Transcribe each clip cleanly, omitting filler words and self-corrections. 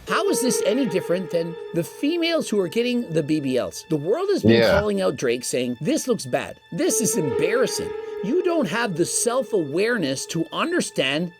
How is this any different than the females who are getting the BBLs? The world has been calling out Drake saying, this looks bad. This is embarrassing. You don't have the self-awareness to understand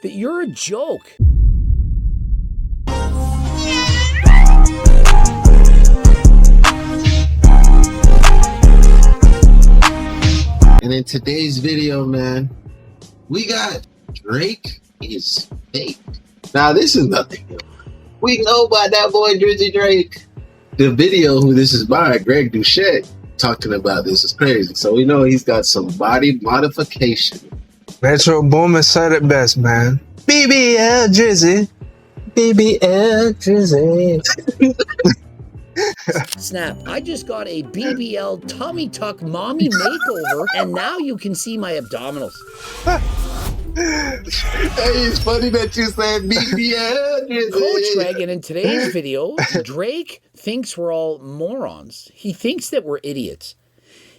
that you're a joke. And in today's video, man, we got Drake is fake. Now, this is nothing new. We know about that boy Drizzy Drake. The video who this is by, Greg Doucette, talking about this is crazy. So we know he's got some body modification. Metro Boomin said it best, man. BBL Drizzy. BBL Drizzy. Snap, I just got a BBL tummy tuck mommy makeover, and now you can see my abdominals. Hey, it's funny that you said BBL Drizzy. Coach Greg, and in today's video, Drake thinks we're all morons. He thinks that we're idiots.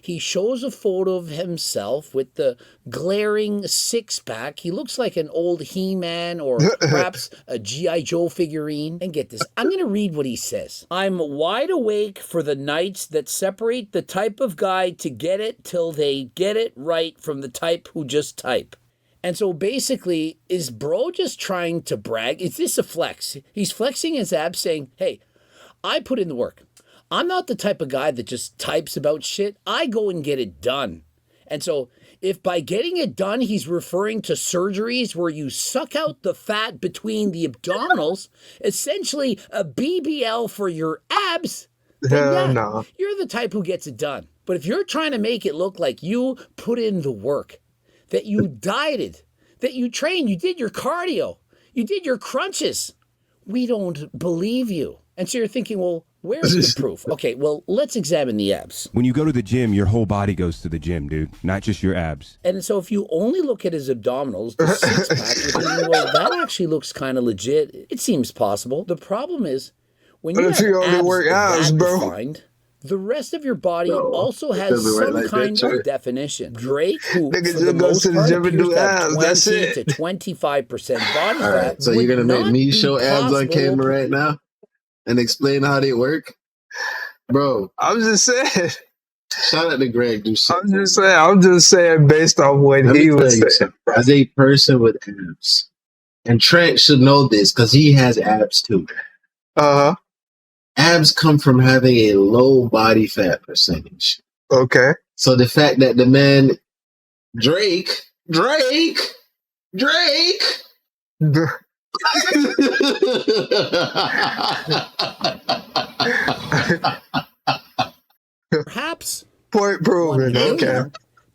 He shows a photo of himself with the glaring six-pack. He looks like an old He-Man or perhaps a G.I. Joe figurine. And get this, I'm going to read what he says. I'm wide awake for the nights that separate the type of guy to get it till they get it right from the type who just type. And so basically, is bro just trying to brag? Is this a flex? He's flexing his abs saying, hey, I put in the work. I'm not the type of guy that just types about shit. I go and get it done. And so if by getting it done, he's referring to surgeries where you suck out the fat between the abdominals, essentially a BBL for your abs, then no. You're the type who gets it done. But if you're trying to make it look like you put in the work, that you dieted, that you trained, you did your cardio, you did your crunches, we don't believe you. And so you're thinking, well, where's the proof? Okay, well, let's examine the abs. When you go to the gym, your whole body goes to the gym, dude, not just your abs. And so if you only look at his abdominals, the six-pack, you're thinking, well, that actually looks kind of legit. It seems possible. The problem is, when you have abs defined, the rest of your body also has some kind of definition. Drake, who for the most part appears to have 20 to 25% body fat, so you're going to make me show abs on camera right now? And explain how they work, bro. I'm just saying. Shout out to Greg Doucette. I'm just saying based on what he was saying. As a person with abs, and Trent should know this because he has abs too. Abs come from having a low body fat percentage. Okay. So the fact that the man Drake. Perhaps point proven. Okay.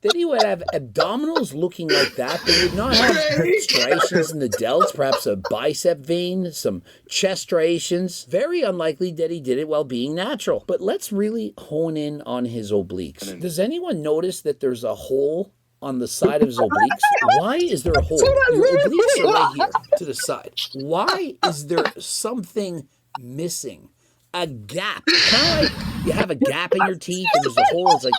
That he would have abdominals looking like that. They would not have striations in the delts, perhaps a bicep vein, some chest striations. Very unlikely that he did it while being natural. But let's really hone in on his obliques. Does anyone notice that there's a hole on the side of his obliques? Why is there a hole? Your obliques are right here to the side. Why is there something missing? A gap. Kind of like you have a gap in your teeth and there's a hole. It's like,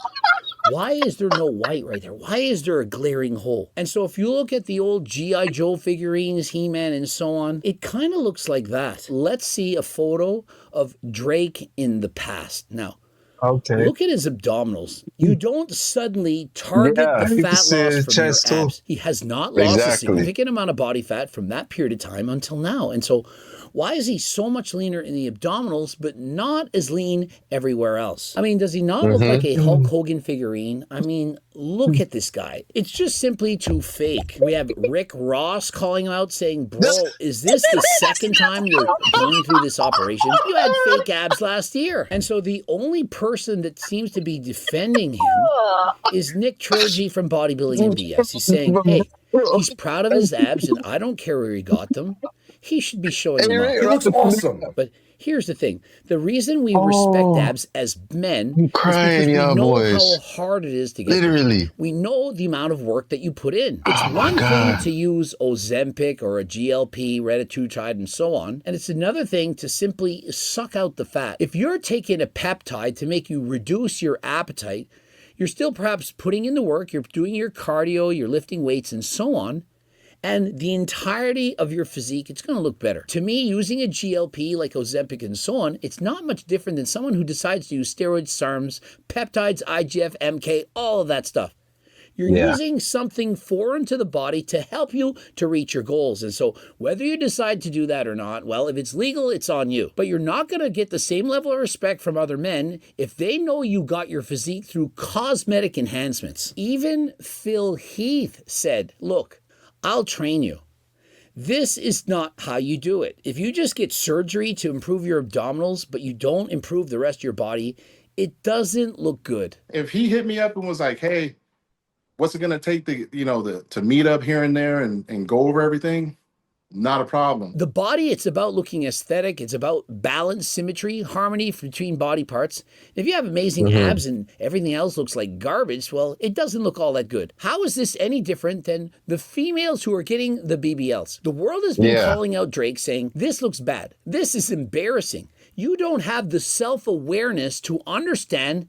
why is there no white right there? Why is there a glaring hole? And so if you look at the old G.I. Joe figurines, He-Man and so on, it kind of looks like that. Let's see a photo of Drake in the past. Now, look at his abdominals. You don't suddenly target the fat loss from your abs. He has not lost a significant amount of body fat from that period of time until now. And so why is he so much leaner in the abdominals, but not as lean everywhere else? I mean, does he not look like a Hulk Hogan figurine? I mean, look at this guy. It's just simply too fake. We have Rick Ross calling him out saying, bro, is this the second time you're going through this operation? You had fake abs last year. And so the only person that seems to be defending him is Nick Troji from Bodybuilding MDS. He's saying, hey, he's proud of his abs and I don't care where he got them. He should be showing them off. It looks awesome. But here's the thing. The reason we respect abs as men is because we know how hard it is to get them. We know the amount of work that you put in. It's one thing to use Ozempic or a GLP, retatrutide, and so on. And it's another thing to simply suck out the fat. If you're taking a peptide to make you reduce your appetite, you're still perhaps putting in the work, you're doing your cardio, you're lifting weights, and so on. And the entirety of your physique, it's going to look better. To me, using a GLP like Ozempic and so on, it's not much different than someone who decides to use steroids, SARMs, peptides, IGF, MK, all of that stuff. You're using something foreign to the body to help you to reach your goals. And so whether you decide to do that or not, well, if it's legal, it's on you. But you're not going to get the same level of respect from other men if they know you got your physique through cosmetic enhancements. Even Phil Heath said, look, I'll train you. This is not how you do it. If you just get surgery to improve your abdominals, but you don't improve the rest of your body, it doesn't look good. If he hit me up and was like, hey, what's it going to take to meet up here and there and go over everything? Not a problem. The body, it's about looking aesthetic. It's about balance, symmetry, harmony between body parts. If you have amazing abs and everything else looks like garbage, well, it doesn't look all that good. How is this any different than the females who are getting the BBLs? The world has been calling out Drake saying, this looks bad. This is embarrassing. You don't have the self-awareness to understand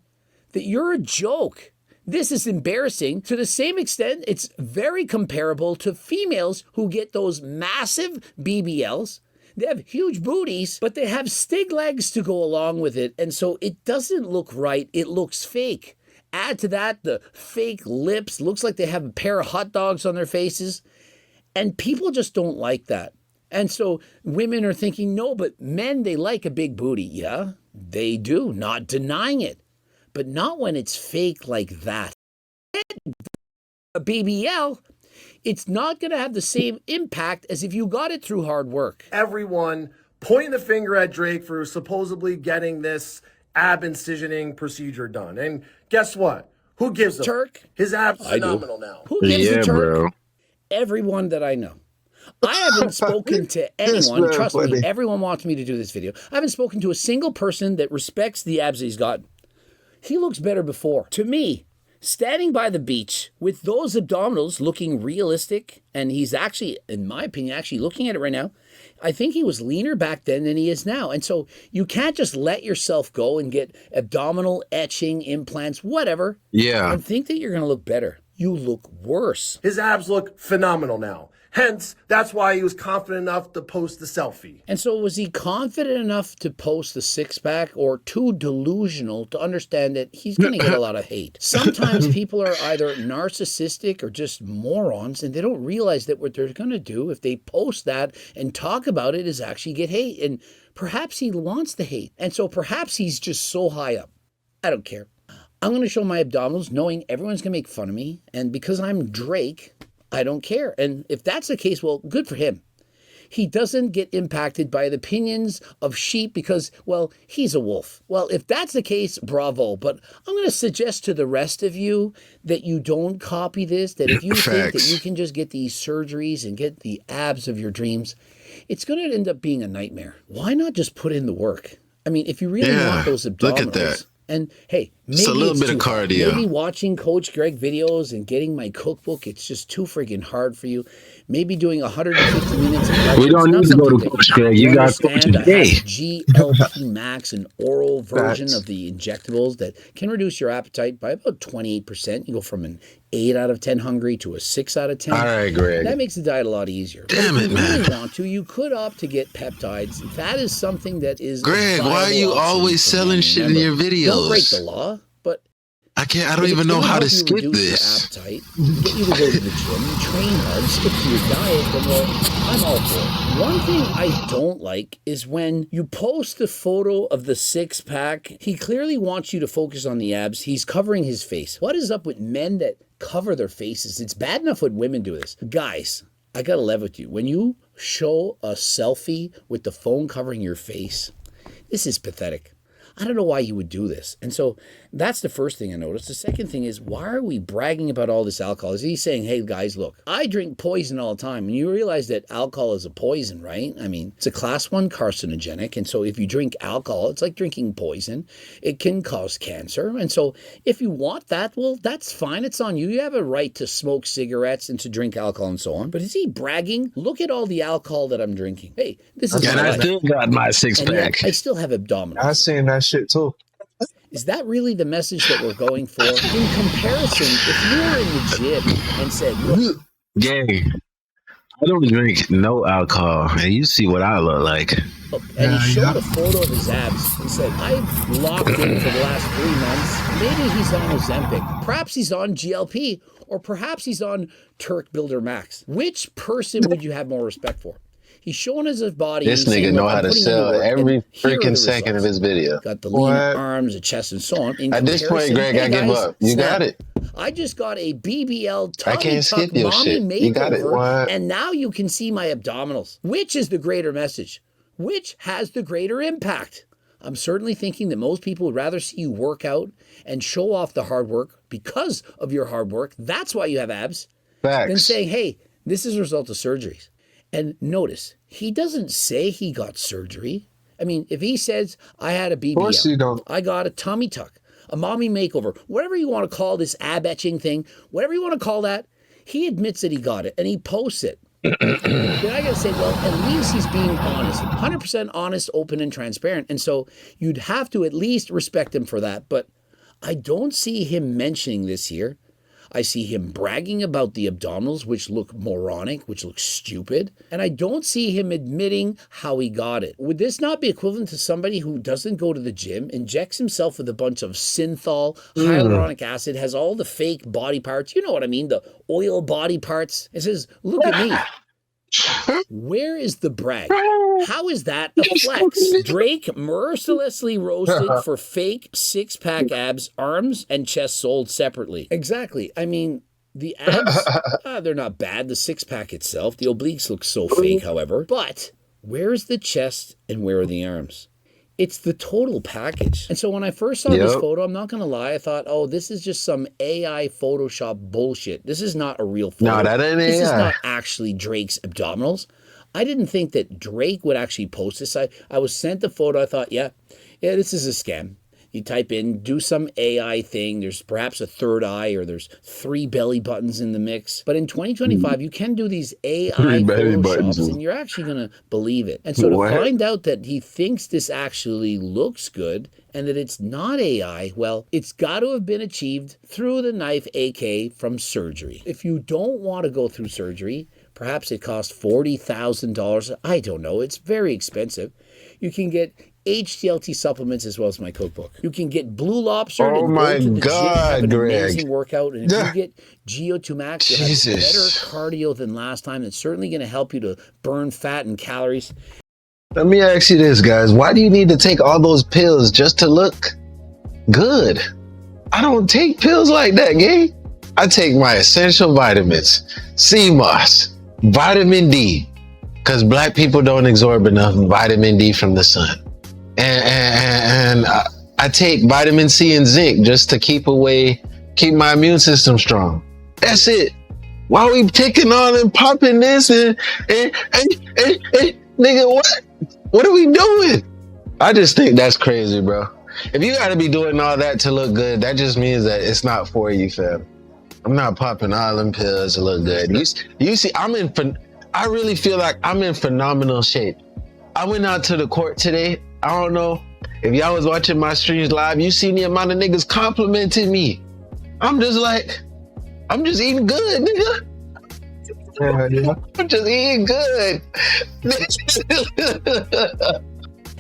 that you're a joke. This is embarrassing. To the same extent, it's very comparable to females who get those massive BBLs. They have huge booties, but they have stig legs to go along with it. And so it doesn't look right. It looks fake. Add to that the fake lips. Looks like they have a pair of hot dogs on their faces. And people just don't like that. And so women are thinking, no, but men, they like a big booty. Yeah, they do. Not denying it. But not when it's fake like that. A BBL, it's not going to have the same impact as if you got it through hard work. Everyone pointing the finger at Drake for supposedly getting this ab incisioning procedure done. And guess what? Who gives a Turk? His abs phenomenal now. Who gives a Turk? Bro. Everyone that I know. I haven't spoken to anyone, trust me, everyone wants me to do this video. I haven't spoken to a single person that respects the abs that he's got. He looks better before. To me, standing by the beach with those abdominals looking realistic, and he's actually, in my opinion, actually looking at it right now, I think he was leaner back then than he is now. And so you can't just let yourself go and get abdominal etching, implants, whatever, and think that you're going to look better. You look worse. His abs look phenomenal now. Hence, that's why he was confident enough to post the selfie. And so was he confident enough to post the six-pack or too delusional to understand that he's going to get a lot of hate? Sometimes people are either narcissistic or just morons, and they don't realize that what they're going to do if they post that and talk about it is actually get hate. And perhaps he wants the hate. And so perhaps he's just so high up. I don't care. I'm going to show my abdominals knowing everyone's going to make fun of me. And because I'm Drake, I don't care. And if that's the case, well, good for him. He doesn't get impacted by the opinions of sheep because, well, he's a wolf. Well, if that's the case, bravo. But I'm going to suggest to the rest of you that you don't copy this, that if you think that you can just get these surgeries and get the abs of your dreams, it's going to end up being a nightmare. Why not just put in the work? I mean, if you really want those abdominals. Look at that. And hey, maybe it's a little bit of cardio. Maybe watching Coach Greg videos and getting my cookbook, it's just too freaking hard for you. Maybe doing 150 minutes of cardio. We don't need to go to Coach Greg. You got Coach today. GLP Max, an oral version of the injectables that can reduce your appetite by about 28%. You go from an 8 out of 10 hungry to a 6 out of 10. All right, Greg. That makes the diet a lot easier. Damn it, man. If you really want to, you could opt to get peptides. That is something that is Greg, why are you always selling shit in your videos? Don't break the law, but I don't even know how to skip this. Appetite, get you to go to the gym, train hard, stick to your diet, then well, I'm all for it. One thing I don't like is when you post a photo of the six-pack, he clearly wants you to focus on the abs. He's covering his face. What is up with men that cover their faces? It's bad enough when women do this. Guys, I gotta level with you. When you show a selfie with the phone covering your face, this is pathetic. I don't know why you would do this. And so that's the first thing I noticed. The second thing is, why are we bragging about all this alcohol? Is he saying, hey, guys, look, I drink poison all the time. And you realize that alcohol is a poison, right? I mean, it's a class 1 carcinogenic. And so if you drink alcohol, it's like drinking poison. It can cause cancer. And so if you want that, well, that's fine. It's on you. You have a right to smoke cigarettes and to drink alcohol and so on. But is he bragging? Look at all the alcohol that I'm drinking. Hey, this is I still got my six-pack. I still have abdominals. I seen that shit too. Is that really the message that we're going for? In comparison, if you were in the gym and said, look, Gang, I don't drink no alcohol, and you see what I look like. And he showed a photo of his abs and said, I've locked in for the last 3 months. Maybe he's on Ozempic. Perhaps he's on GLP. Or perhaps he's on Turk Builder Max. Which person would you have more respect for? He's showing us his body. This nigga know how to sell every freaking second of his video. Got the lean arms, the chest, and so on. At this point, Greg, I give up. You got it. I just got a BBL tummy I can't tuck skip your mommy shit. makeover, You got it. What? And now you can see my abdominals. Which is the greater message? Which has the greater impact? I'm certainly thinking that most people would rather see you work out and show off the hard work because of your hard work. That's why you have abs. Facts. Than saying, hey, this is a result of surgeries. And notice, he doesn't say he got surgery. I mean, if he says, I had a BBL, Of course you don't. I got a tummy tuck, a mommy makeover, whatever you want to call this ab etching thing, whatever you want to call that, he admits that he got it and he posts it. Then I gotta say, well, at least he's being honest, 100% honest, open, and transparent. And so you'd have to at least respect him for that. But I don't see him mentioning this here. I see him bragging about the abdominals, which look moronic, which look stupid. And I don't see him admitting how he got it. Would this not be equivalent to somebody who doesn't go to the gym, injects himself with a bunch of synthol, hyaluronic acid, has all the fake body parts, you know what I mean, the oil body parts, and says, look at me. Where is the brag? How is that a flex? Drake mercilessly roasted for fake six-pack abs, arms, and chest sold separately. Exactly. I mean, the abs, they're not bad. The six-pack itself, the obliques look so fake, however. But where's the chest and where are the arms? It's the total package. And so when I first saw this photo, I'm not going to lie, I thought, oh, this is just some AI Photoshop bullshit. This is not a real photo. No, that ain't AI. This is not actually Drake's abdominals. I didn't think that Drake would actually post this. I was sent the photo. I thought, yeah, this is a scam. You type in, do some AI thing. There's perhaps a third eye or there's 3 belly buttons in the mix. But in 2025, you can do these AI Photoshops and you're actually going to believe it. And so to find out that he thinks this actually looks good and that it's not AI, well, it's got to have been achieved through the knife AK from surgery. If you don't want to go through surgery, perhaps it costs $40,000. I don't know. It's very expensive. You can get HTLT supplements as well as my cookbook. You can get Blue Lobster. Oh my God, have an Greg. amazing workout. And if you get GO2 Max, you have better cardio than last time. It's certainly going to help you to burn fat and calories. Let me ask you this, guys. Why do you need to take all those pills just to look good? I don't take pills like that, gang. I take my essential vitamins, CMOS, vitamin D, because black people don't absorb enough vitamin D from the sun. And I take vitamin C and zinc just to keep my immune system strong. That's it. Why are we taking on and popping this and nigga, what are we doing? I just think that's crazy, bro. If you gotta be doing all that to look good, that just means that it's not for you, fam. I'm not popping all them pills to look good. You see, I really feel like I'm in phenomenal shape. I went out to the court today. I don't know if y'all was watching my streams live, you seen the amount of niggas complimenting me. I'm just eating good, nigga. I'm just eating good.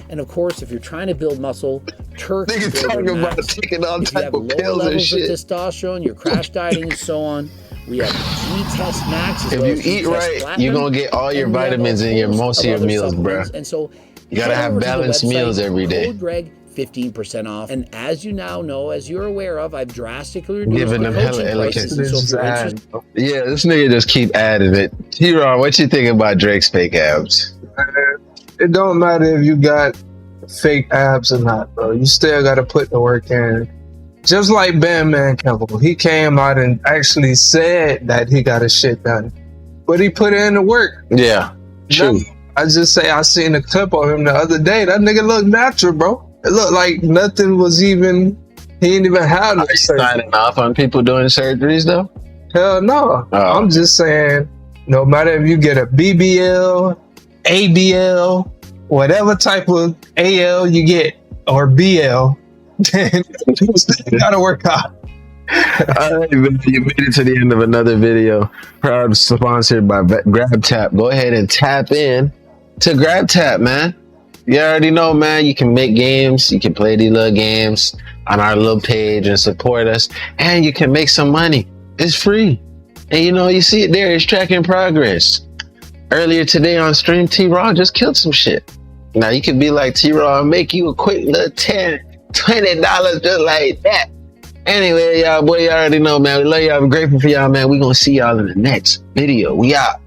And of course, if you're trying to build muscle, Turk niggas talking about taking all type of pills and shit. Of testosterone, you're crash dieting and so on. We have G-Test Max. If you eat right, you're gonna get all your vitamins in most of your meals, bro. And so you gotta have balanced meals every day. Code Greg, 15% off. And as you now know, as you're aware of, I've drastically reduced giving them hella prices. And so if you're interested, yeah, this nigga just keep adding it. T-Ron, what you think about Drake's fake abs? It don't matter if you got fake abs or not, bro. You still gotta put the work in. Just like Bandman Campbell, he came out and actually said that he got his shit done, but he put in the work. Yeah, true. I just say I seen a clip of him the other day. That nigga looked natural, bro. It looked like nothing was even. He didn't even have no surgery. Signing off on people doing surgeries though? Hell no. Oh. I'm just saying, no matter if you get a BBL, ABL, whatever type of AL you get or BL, then you still gotta work out. All right, man, you made it to the end of another video. Proud sponsored by GrabTap. Go ahead and tap in to GrabTap, man. You already know, man. You can make games. You can play these little games on our little page and support us. And you can make some money. It's free. And you know, you see it there. It's tracking progress. Earlier today on stream, T-Raw just killed some shit. Now you can be like T-Raw and make you a quick little $10, $20 just like that. Anyway, y'all, boy, you already know, man. We love y'all. I'm grateful for y'all, man. We're going to see y'all in the next video. We out.